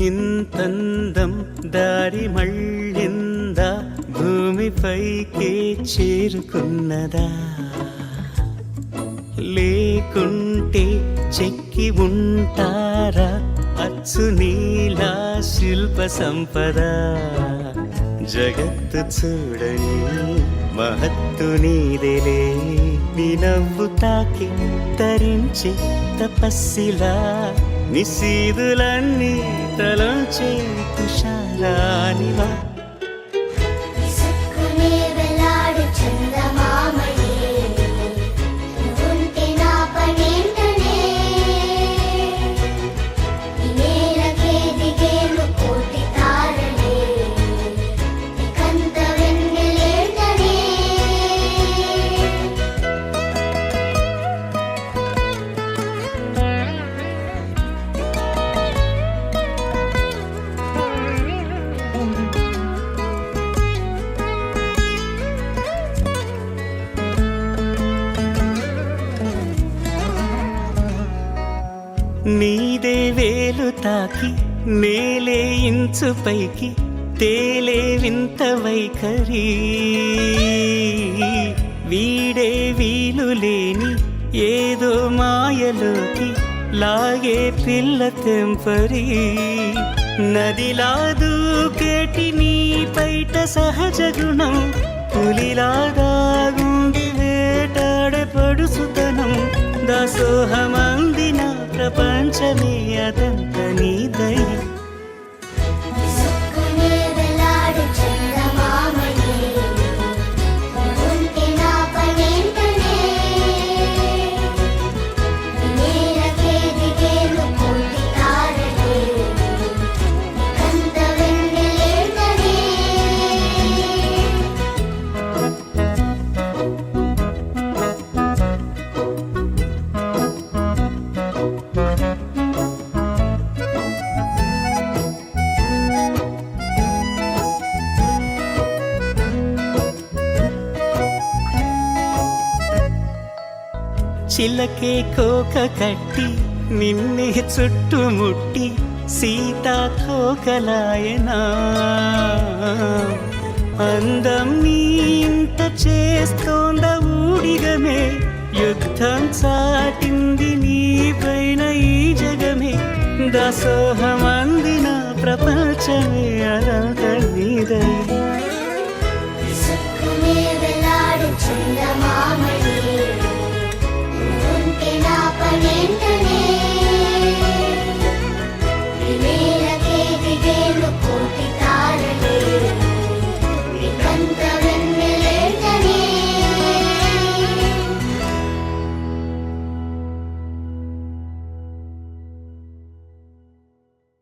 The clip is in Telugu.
ఇంతందం దారి మళ్ళిందా భూమిపైకే చేరుకున్నదా లేకుంటే చెక్కి ఉంటారా అచ్చు నీలా శిల్ప సంపద జగత్తు చూడని మహత్తు నీదేలే నీ నవ్వు తాకి తరించి తపస్సిలా నిశీదులన్నీ తలంచే తుషారానివా నీదే వేలు తాకి నేలే ఇంచు పైకి తేలే వింత వైఖరి వీడే వీలు లేని ఏదో మాయలోకి లాగే పిల్ల తెంపరి నదిలా దూకేటి నీ పైట సహజ గుణం పులిలాదాగుండి వేటాడే పడుసుతనం దాసోహమందిన ప్రపంచమే అదంత నీ దయ చిలకే కోక కట్టి నిన్నే చుట్టుముట్టి సీతాకోకలాయనా అందం నీ ఇంత చేస్తోంద ఊడిగమే యుద్ధం చాటింది నీ పైన ఈ జగమే దాసోహమందిన ప్రపంచమే అనంత నీదై చందమామ